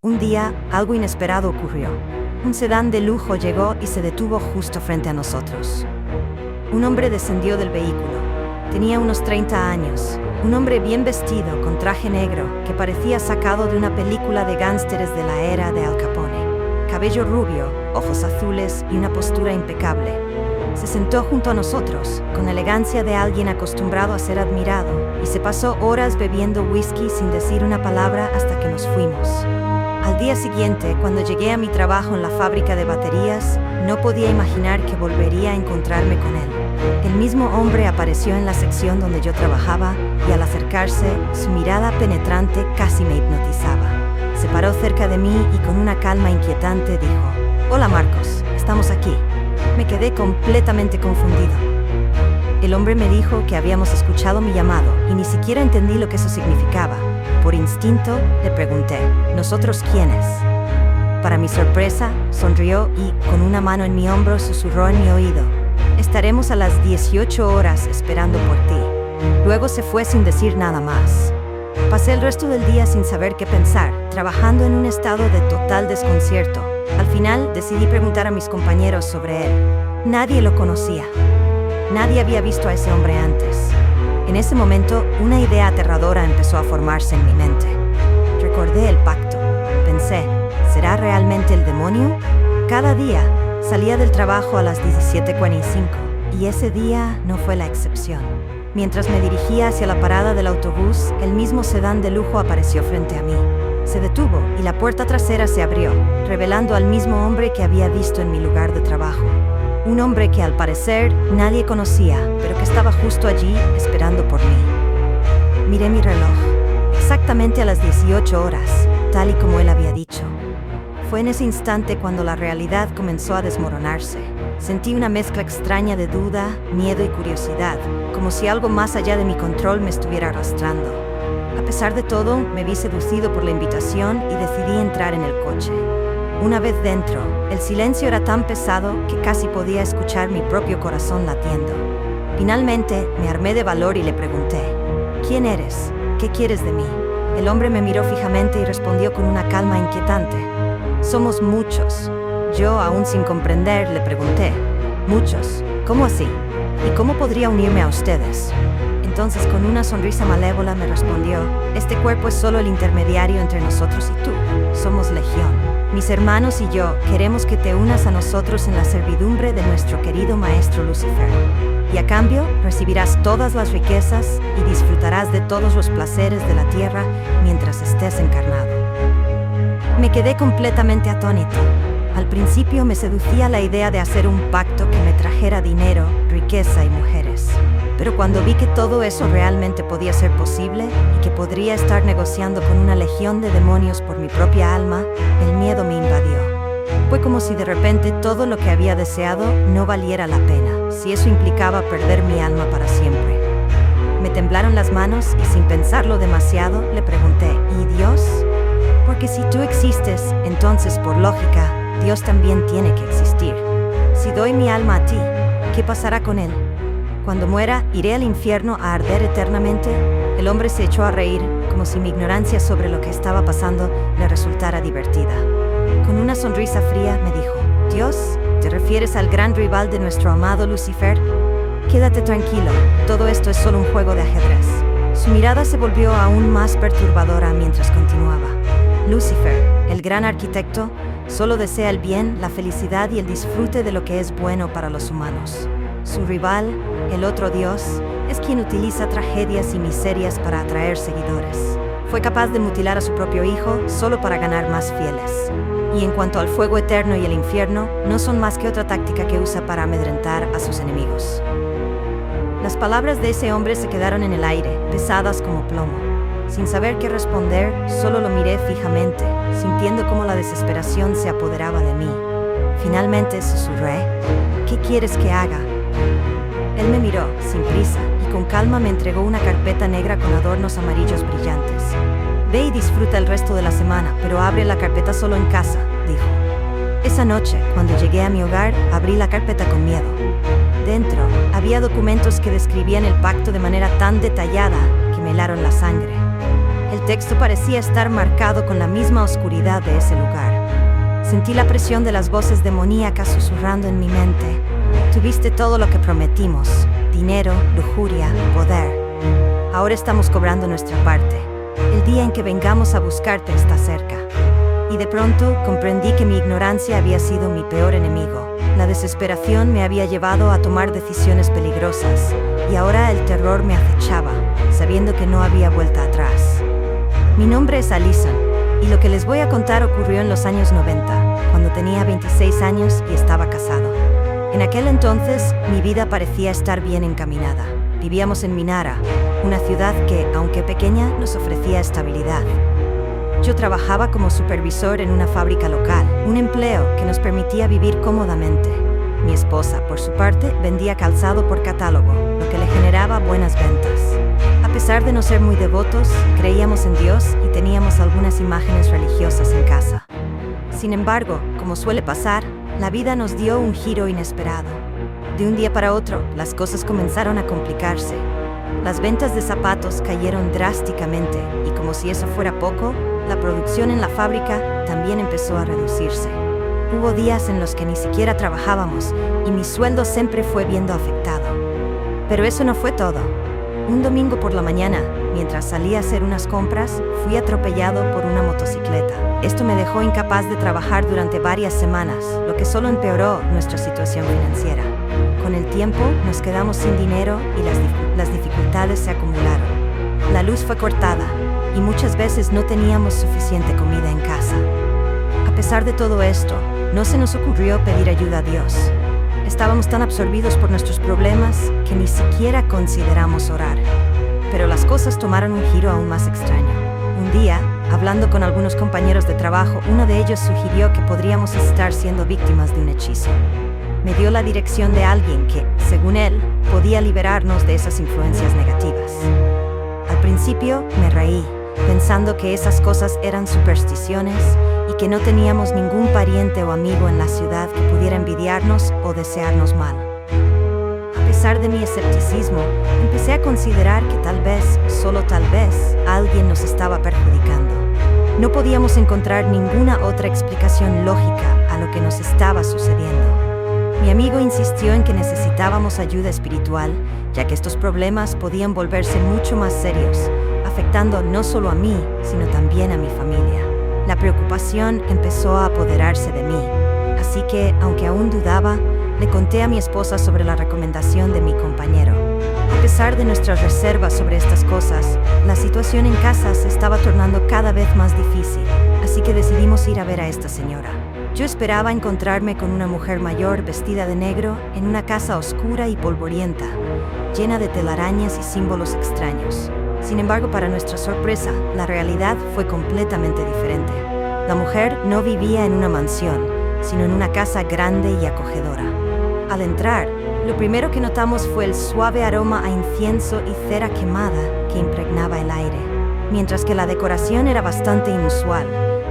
Un día, algo inesperado ocurrió. Un sedán de lujo llegó y se detuvo justo frente a nosotros. Un hombre descendió del vehículo. Tenía unos 30 años. Un hombre bien vestido, con traje negro, que parecía sacado de una película de gángsteres de la era de Al Capone. Cabello rubio, ojos azules y una postura impecable. Se sentó junto a nosotros, con la elegancia de alguien acostumbrado a ser admirado, y se pasó horas bebiendo whisky sin decir una palabra hasta que nos fuimos. Al día siguiente, cuando llegué a mi trabajo en la fábrica de baterías, no podía imaginar que volvería a encontrarme con él. El mismo hombre apareció en la sección donde yo trabajaba y al acercarse, su mirada penetrante casi me hipnotizaba. Se paró cerca de mí y con una calma inquietante dijo: «Hola Marcos, estamos aquí». Me quedé completamente confundido. El hombre me dijo que habíamos escuchado mi llamado y ni siquiera entendí lo que eso significaba. Por instinto, le pregunté: ¿Nosotros quiénes? Para mi sorpresa, sonrió y, con una mano en mi hombro, susurró en mi oído: «Estaremos a las 18 horas esperando por ti». Luego se fue sin decir nada más. Pasé el resto del día sin saber qué pensar, trabajando en un estado de total desconcierto. Al final, decidí preguntar a mis compañeros sobre él. Nadie lo conocía. Nadie había visto a ese hombre antes. En ese momento, una idea aterradora empezó a formarse en mi mente. Recordé el pacto. Pensé, ¿será realmente el demonio? Cada día, salía del trabajo a las 17:45, y ese día no fue la excepción. Mientras me dirigía hacia la parada del autobús, el mismo sedán de lujo apareció frente a mí. Se detuvo y la puerta trasera se abrió, revelando al mismo hombre que había visto en mi lugar de trabajo. Un hombre que al parecer nadie conocía, pero que estaba justo allí esperando por mí. Miré mi reloj. Exactamente a las 18 horas, tal y como él había dicho. Fue en ese instante cuando la realidad comenzó a desmoronarse. Sentí una mezcla extraña de duda, miedo y curiosidad, como si algo más allá de mi control me estuviera arrastrando. A pesar de todo, me vi seducido por la invitación y decidí entrar en el coche. Una vez dentro, el silencio era tan pesado que casi podía escuchar mi propio corazón latiendo. Finalmente, me armé de valor y le pregunté: «¿Quién eres? ¿Qué quieres de mí?». El hombre me miró fijamente y respondió con una calma inquietante: «Somos muchos». Yo, aún sin comprender, le pregunté: «¿Muchos? ¿Cómo así? ¿Y cómo podría unirme a ustedes?». Entonces, con una sonrisa malévola, me respondió: «Este cuerpo es solo el intermediario entre nosotros y tú. Somos legión. Mis hermanos y yo queremos que te unas a nosotros en la servidumbre de nuestro querido maestro Lucifer. Y a cambio, recibirás todas las riquezas y disfrutarás de todos los placeres de la tierra mientras estés encarnado». Me quedé completamente atónito. Al principio me seducía la idea de hacer un pacto que me trajera dinero, riqueza y mujeres. Pero cuando vi que todo eso realmente podía ser posible y que podría estar negociando con una legión de demonios por mi propia alma, el miedo me invadió. Fue como si de repente todo lo que había deseado no valiera la pena, si eso implicaba perder mi alma para siempre. Me temblaron las manos y sin pensarlo demasiado le pregunté: ¿y Dios? Porque si tú existes, entonces por lógica, Dios también tiene que existir. Si doy mi alma a ti, ¿qué pasará con él? Cuando muera, ¿iré al infierno a arder eternamente? El hombre se echó a reír, como si mi ignorancia sobre lo que estaba pasando le resultara divertida. Con una sonrisa fría me dijo: «¿Dios? ¿Te refieres al gran rival de nuestro amado Lucifer? Quédate tranquilo, todo esto es solo un juego de ajedrez». Su mirada se volvió aún más perturbadora mientras continuaba: «Lucifer, el gran arquitecto, solo desea el bien, la felicidad y el disfrute de lo que es bueno para los humanos. Su rival, el otro Dios, es quien utiliza tragedias y miserias para atraer seguidores. Fue capaz de mutilar a su propio hijo solo para ganar más fieles. Y en cuanto al fuego eterno y el infierno, no son más que otra táctica que usa para amedrentar a sus enemigos». Las palabras de ese hombre se quedaron en el aire, pesadas como plomo. Sin saber qué responder, solo lo miré fijamente, sintiendo cómo la desesperación se apoderaba de mí. Finalmente susurré: «¿Qué quieres que haga?». Él me miró, sin prisa, y con calma me entregó una carpeta negra con adornos amarillos brillantes. «Ve y disfruta el resto de la semana, pero abre la carpeta solo en casa», dijo. Esa noche, cuando llegué a mi hogar, abrí la carpeta con miedo. Dentro, había documentos que describían el pacto de manera tan detallada que me helaron la sangre. El texto parecía estar marcado con la misma oscuridad de ese lugar. Sentí la presión de las voces demoníacas susurrando en mi mente. Tuviste todo lo que prometimos: dinero, lujuria, poder. Ahora estamos cobrando nuestra parte. El día en que vengamos a buscarte está cerca. Y de pronto comprendí que mi ignorancia había sido mi peor enemigo. La desesperación me había llevado a tomar decisiones peligrosas, y ahora el terror me acechaba, sabiendo que no había vuelta atrás. Mi nombre es Alison, y lo que les voy a contar ocurrió en los años 90, cuando tenía 26 años y estaba casado. En aquel entonces, mi vida parecía estar bien encaminada. Vivíamos en Minara, una ciudad que, aunque pequeña, nos ofrecía estabilidad. Yo trabajaba como supervisor en una fábrica local, un empleo que nos permitía vivir cómodamente. Mi esposa, por su parte, vendía calzado por catálogo, lo que le generaba buenas ventas. A pesar de no ser muy devotos, creíamos en Dios y teníamos algunas imágenes religiosas en casa. Sin embargo, como suele pasar, la vida nos dio un giro inesperado. De un día para otro, las cosas comenzaron a complicarse. Las ventas de zapatos cayeron drásticamente y, como si eso fuera poco, la producción en la fábrica también empezó a reducirse. Hubo días en los que ni siquiera trabajábamos y mi sueldo siempre fue viendo afectado. Pero eso no fue todo. Un domingo por la mañana, mientras salía a hacer unas compras, fui atropellado por una motocicleta. Esto me dejó incapaz de trabajar durante varias semanas, lo que solo empeoró nuestra situación financiera. Con el tiempo, nos quedamos sin dinero y las dificultades se acumularon. La luz fue cortada y muchas veces no teníamos suficiente comida en casa. A pesar de todo esto, no se nos ocurrió pedir ayuda a Dios. Estábamos tan absorbidos por nuestros problemas que ni siquiera consideramos orar. Pero las cosas tomaron un giro aún más extraño. Un día, hablando con algunos compañeros de trabajo, uno de ellos sugirió que podríamos estar siendo víctimas de un hechizo. Me dio la dirección de alguien que, según él, podía liberarnos de esas influencias negativas. Al principio me reí, pensando que esas cosas eran supersticiones y que no teníamos ningún pariente o amigo en la ciudad que pudiera envidiarnos o desearnos mal. A pesar de mi escepticismo, empecé a considerar que tal vez, solo tal vez, alguien nos estaba perjudicando. No podíamos encontrar ninguna otra explicación lógica a lo que nos estaba sucediendo. Mi amigo insistió en que necesitábamos ayuda espiritual, ya que estos problemas podían volverse mucho más serios, afectando no solo a mí, sino también a mi familia. La preocupación empezó a apoderarse de mí, así que, aunque aún dudaba, le conté a mi esposa sobre la recomendación de mi compañero. A pesar de nuestras reservas sobre estas cosas, la situación en casa se estaba tornando cada vez más difícil, así que decidimos ir a ver a esta señora. Yo esperaba encontrarme con una mujer mayor vestida de negro en una casa oscura y polvorienta, llena de telarañas y símbolos extraños. Sin embargo, para nuestra sorpresa, la realidad fue completamente diferente. La mujer no vivía en una mansión, sino en una casa grande y acogedora. Al entrar, lo primero que notamos fue el suave aroma a incienso y cera quemada que impregnaba el aire, mientras que la decoración era bastante inusual,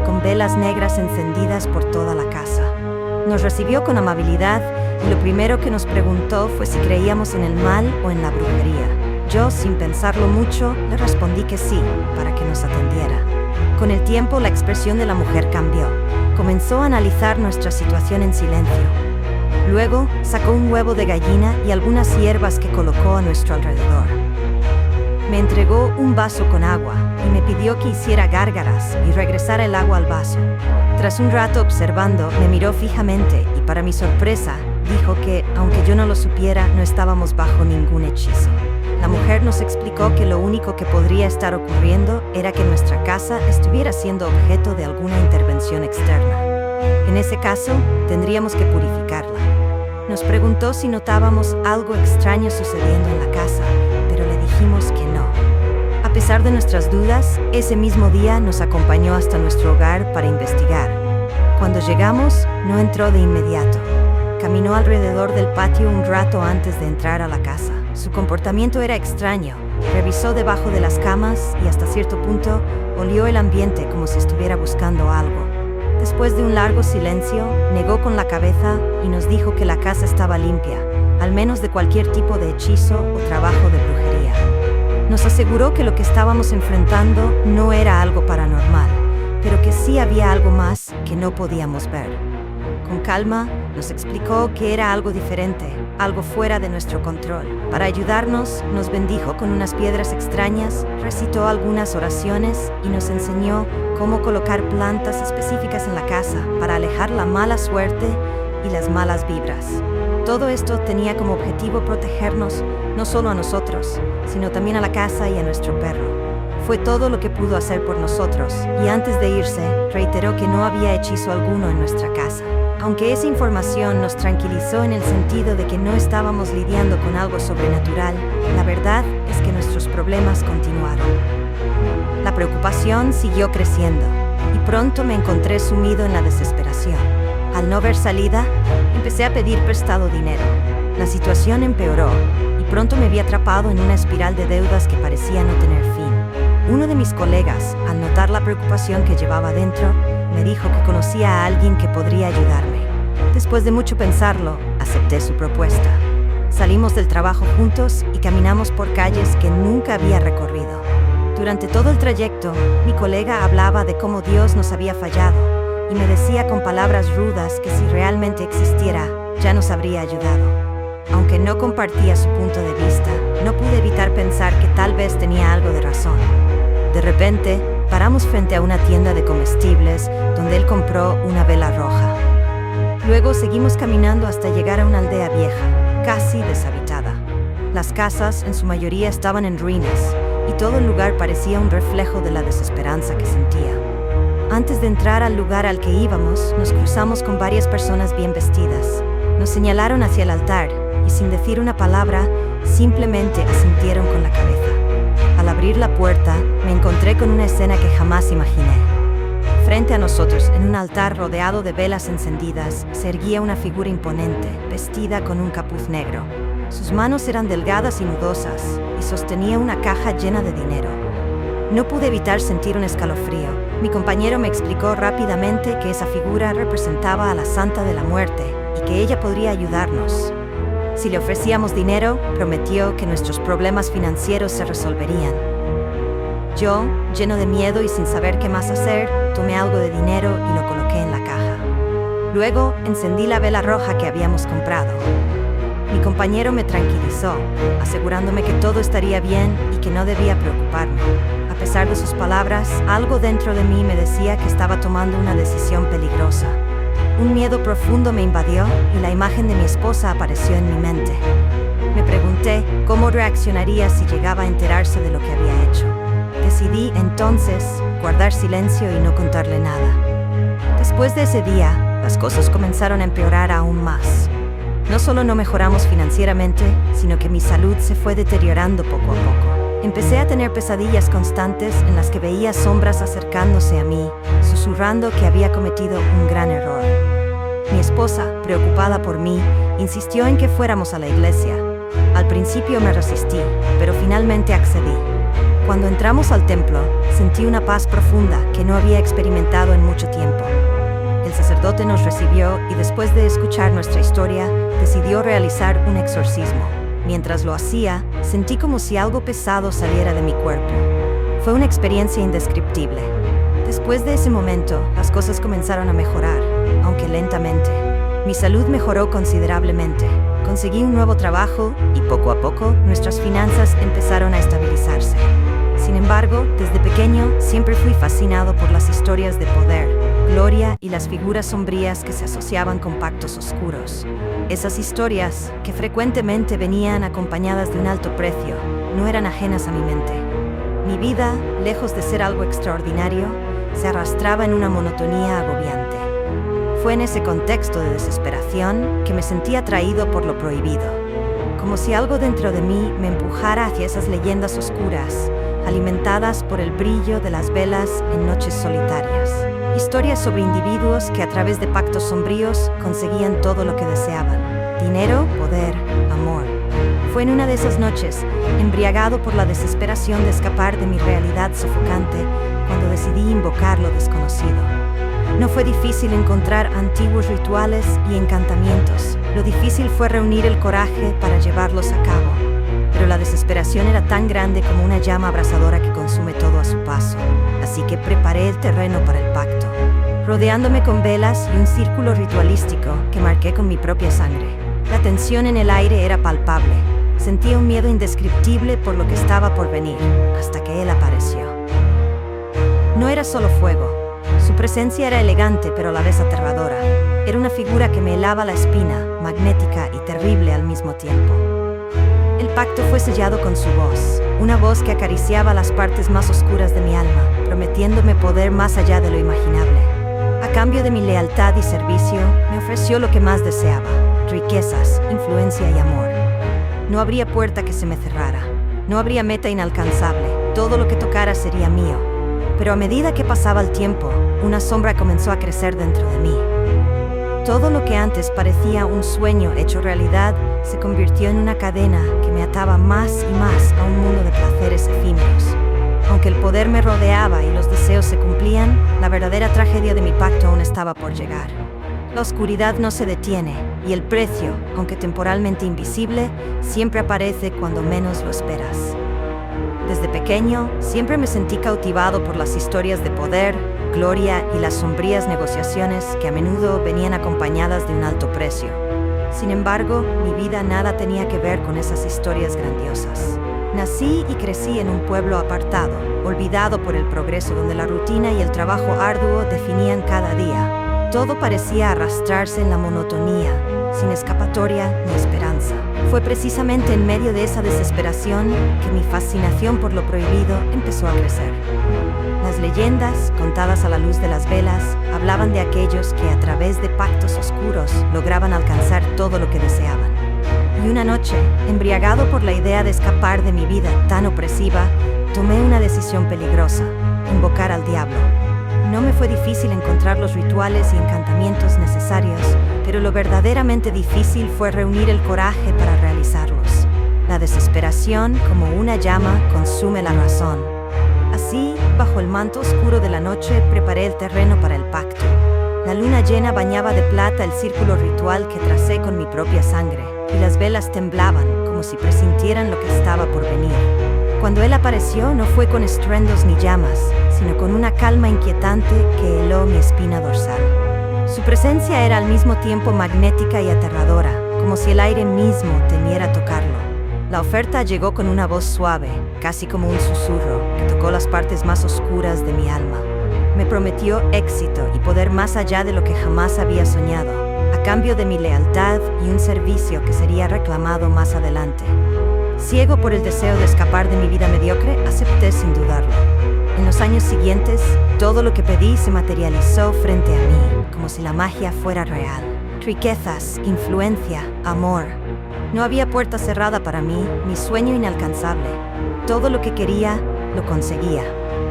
con velas negras encendidas por toda la casa. Nos recibió con amabilidad y lo primero que nos preguntó fue si creíamos en el mal o en la brujería. Yo, sin pensarlo mucho, le respondí que sí, para que nos atendiera. Con el tiempo, la expresión de la mujer cambió. Comenzó a analizar nuestra situación en silencio. Luego, sacó un huevo de gallina y algunas hierbas que colocó a nuestro alrededor. Me entregó un vaso con agua y me pidió que hiciera gárgaras y regresara el agua al vaso. Tras un rato observando, me miró fijamente y, para mi sorpresa, dijo que, aunque yo no lo supiera, no estábamos bajo ningún hechizo. La mujer nos explicó que lo único que podría estar ocurriendo era que nuestra casa estuviera siendo objeto de alguna intervención externa. En ese caso, tendríamos que purificarla. Nos preguntó si notábamos algo extraño sucediendo en la casa, pero le dijimos que no. A pesar de nuestras dudas, ese mismo día nos acompañó hasta nuestro hogar para investigar. Cuando llegamos, no entró de inmediato. Caminó alrededor del patio un rato antes de entrar a la casa. Su comportamiento era extraño. Revisó debajo de las camas y hasta cierto punto olió el ambiente como si estuviera buscando algo. Después de un largo silencio, negó con la cabeza y nos dijo que la casa estaba limpia, al menos de cualquier tipo de hechizo o trabajo de brujería. Nos aseguró que lo que estábamos enfrentando no era algo paranormal, pero que sí había algo más que no podíamos ver. Con calma, nos explicó que era algo diferente, algo fuera de nuestro control. Para ayudarnos, nos bendijo con unas piedras extrañas, recitó algunas oraciones y nos enseñó cómo colocar plantas específicas en la casa para alejar la mala suerte y las malas vibras. Todo esto tenía como objetivo protegernos, no solo a nosotros, sino también a la casa y a nuestro perro. Fue todo lo que pudo hacer por nosotros, y antes de irse, reiteró que no había hechizo alguno en nuestra casa. Aunque esa información nos tranquilizó en el sentido de que no estábamos lidiando con algo sobrenatural, la verdad es que nuestros problemas continuaron. La preocupación siguió creciendo, y pronto me encontré sumido en la desesperación. Al no ver salida, empecé a pedir prestado dinero. La situación empeoró, y pronto me vi atrapado en una espiral de deudas que parecía no tener fin. Uno de mis colegas, al notar la preocupación que llevaba dentro, me dijo que conocía a alguien que podría ayudarme. Después de mucho pensarlo, acepté su propuesta. Salimos del trabajo juntos y caminamos por calles que nunca había recorrido. Durante todo el trayecto, mi colega hablaba de cómo Dios nos había fallado y me decía con palabras rudas que si realmente existiera, ya nos habría ayudado. Aunque no compartía su punto de vista, no pude evitar pensar que tal vez tenía algo de razón. De repente, paramos frente a una tienda de comestibles donde él compró una vela roja. Luego seguimos caminando hasta llegar a una aldea vieja, casi deshabitada. Las casas, en su mayoría, estaban en ruinas y todo el lugar parecía un reflejo de la desesperanza que sentía. Antes de entrar al lugar al que íbamos, nos cruzamos con varias personas bien vestidas. Nos señalaron hacia el altar y sin decir una palabra, simplemente asintieron con la cabeza. Al abrir la puerta, me encontré con una escena que jamás imaginé. Frente a nosotros, en un altar rodeado de velas encendidas, se erguía una figura imponente, vestida con un capuz negro. Sus manos eran delgadas y nudosas, y sostenía una caja llena de dinero. No pude evitar sentir un escalofrío. Mi compañero me explicó rápidamente que esa figura representaba a la Santa de la Muerte y que ella podría ayudarnos. Si le ofrecíamos dinero, prometió que nuestros problemas financieros se resolverían. Yo, lleno de miedo y sin saber qué más hacer, tomé algo de dinero y lo coloqué en la caja. Luego, encendí la vela roja que habíamos comprado. Mi compañero me tranquilizó, asegurándome que todo estaría bien y que no debía preocuparme. A pesar de sus palabras, algo dentro de mí me decía que estaba tomando una decisión peligrosa. Un miedo profundo me invadió y la imagen de mi esposa apareció en mi mente. Me pregunté cómo reaccionaría si llegaba a enterarse de lo que había hecho. Decidí entonces guardar silencio y no contarle nada. Después de ese día, las cosas comenzaron a empeorar aún más. No solo no mejoramos financieramente, sino que mi salud se fue deteriorando poco a poco. Empecé a tener pesadillas constantes en las que veía sombras acercándose a mí, susurrando que había cometido un gran error. Mi esposa, preocupada por mí, insistió en que fuéramos a la iglesia. Al principio me resistí, pero finalmente accedí. Cuando entramos al templo, sentí una paz profunda que no había experimentado en mucho tiempo. El sacerdote nos recibió y después de escuchar nuestra historia, decidió realizar un exorcismo. Mientras lo hacía, sentí como si algo pesado saliera de mi cuerpo. Fue una experiencia indescriptible. Después de ese momento, las cosas comenzaron a mejorar, aunque lentamente. Mi salud mejoró considerablemente. Conseguí un nuevo trabajo y poco a poco nuestras finanzas empezaron a estabilizarse. Sin embargo, desde pequeño siempre fui fascinado por las historias de poder, gloria y las figuras sombrías que se asociaban con pactos oscuros. Esas historias, que frecuentemente venían acompañadas de un alto precio, no eran ajenas a mi mente. Mi vida, lejos de ser algo extraordinario, se arrastraba en una monotonía agobiante. Fue en ese contexto de desesperación que me sentí atraído por lo prohibido, como si algo dentro de mí me empujara hacia esas leyendas oscuras, alimentadas por el brillo de las velas en noches solitarias. Historias sobre individuos que a través de pactos sombríos conseguían todo lo que deseaban: dinero, poder, amor. Fue en una de esas noches, embriagado por la desesperación de escapar de mi realidad sofocante, cuando decidí invocar lo desconocido. No fue difícil encontrar antiguos rituales y encantamientos. Lo difícil fue reunir el coraje para llevarlos a cabo. Pero la desesperación era tan grande como una llama abrasadora que consume todo a su paso. Así que preparé el terreno para el pacto, rodeándome con velas y un círculo ritualístico que marqué con mi propia sangre. La tensión en el aire era palpable. Sentía un miedo indescriptible por lo que estaba por venir, hasta que él apareció. No era solo fuego. Su presencia era elegante pero a la vez aterradora. Era una figura que me helaba la espina, magnética y terrible al mismo tiempo. El pacto fue sellado con su voz, una voz que acariciaba las partes más oscuras de mi alma, prometiéndome poder más allá de lo imaginable. A cambio de mi lealtad y servicio, me ofreció lo que más deseaba: riquezas, influencia y amor. No habría puerta que se me cerrara, no habría meta inalcanzable, todo lo que tocara sería mío. Pero a medida que pasaba el tiempo, una sombra comenzó a crecer dentro de mí. Todo lo que antes parecía un sueño hecho realidad se convirtió en una cadena que me ataba más y más a un mundo de placeres efímeros. Aunque el poder me rodeaba y los deseos se cumplían, la verdadera tragedia de mi pacto aún estaba por llegar. La oscuridad no se detiene, y el precio, aunque temporalmente invisible, siempre aparece cuando menos lo esperas. Desde pequeño, siempre me sentí cautivado por las historias de poder, gloria y las sombrías negociaciones que a menudo venían acompañadas de un alto precio. Sin embargo, mi vida nada tenía que ver con esas historias grandiosas. Nací y crecí en un pueblo apartado, olvidado por el progreso, donde la rutina y el trabajo arduo definían cada día. Todo parecía arrastrarse en la monotonía, sin escapatoria ni esperanza. Fue precisamente en medio de esa desesperación que mi fascinación por lo prohibido empezó a crecer. Las leyendas, contadas a la luz de las velas, hablaban de aquellos que a través de pactos oscuros lograban alcanzar todo lo que deseaban. Y una noche, embriagado por la idea de escapar de mi vida tan opresiva, tomé una decisión peligrosa: invocar al diablo. No me fue difícil encontrar los rituales y encantamientos necesarios, pero lo verdaderamente difícil fue reunir el coraje para realizarlos. La desesperación, como una llama, consume la razón. Así, bajo el manto oscuro de la noche, preparé el terreno para el pacto. La luna llena bañaba de plata el círculo ritual que tracé con mi propia sangre, y las velas temblaban, como si presintieran lo que estaba por venir. Cuando él apareció, no fue con estruendos ni llamas, sino con una calma inquietante que heló mi espina dorsal. Su presencia era al mismo tiempo magnética y aterradora, como si el aire mismo temiera tocarlo. La oferta llegó con una voz suave, casi como un susurro, que tocó las partes más oscuras de mi alma. Me prometió éxito y poder más allá de lo que jamás había soñado, a cambio de mi lealtad y un servicio que sería reclamado más adelante. Ciego por el deseo de escapar de mi vida mediocre, acepté sin dudarlo. En los años siguientes, todo lo que pedí se materializó frente a mí, como si la magia fuera real. Riquezas, influencia, amor. No había puerta cerrada para mí, ni sueño inalcanzable. Todo lo que quería, lo conseguía.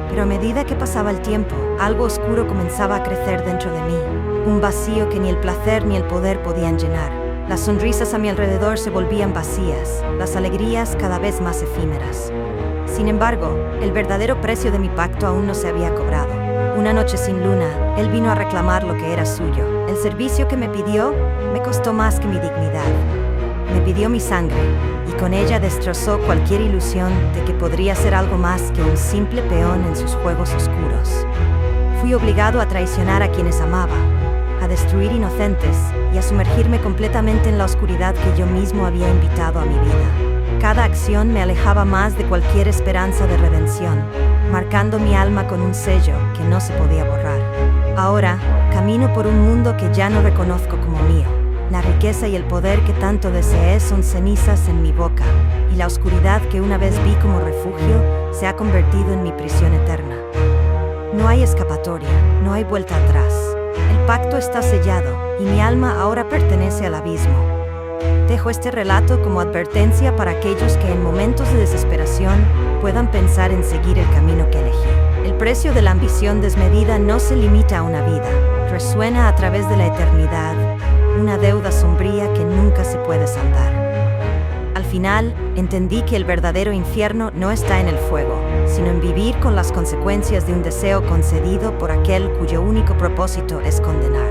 Pero a medida que pasaba el tiempo, algo oscuro comenzaba a crecer dentro de mí. Un vacío que ni el placer ni el poder podían llenar. Las sonrisas a mi alrededor se volvían vacías, las alegrías cada vez más efímeras. Sin embargo, el verdadero precio de mi pacto aún no se había cobrado. Una noche sin luna, él vino a reclamar lo que era suyo. El servicio que me pidió me costó más que mi dignidad. Me pidió mi sangre, y con ella destrozó cualquier ilusión de que podría ser algo más que un simple peón en sus juegos oscuros. Fui obligado a traicionar a quienes amaba, a destruir inocentes y a sumergirme completamente en la oscuridad que yo mismo había invitado a mi vida. Cada acción me alejaba más de cualquier esperanza de redención, marcando mi alma con un sello que no se podía borrar. Ahora, camino por un mundo que ya no reconozco como mío. La riqueza y el poder que tanto deseé son cenizas en mi boca, y la oscuridad que una vez vi como refugio se ha convertido en mi prisión eterna. No hay escapatoria, no hay vuelta atrás. El pacto está sellado, y mi alma ahora pertenece al abismo. Dejo este relato como advertencia para aquellos que en momentos de desesperación puedan pensar en seguir el camino que elegí. El precio de la ambición desmedida no se limita a una vida, resuena a través de la eternidad, una deuda sombría que nunca se puede saldar. Al final, entendí que el verdadero infierno no está en el fuego, sino en vivir con las consecuencias de un deseo concedido por aquel cuyo único propósito es condenar.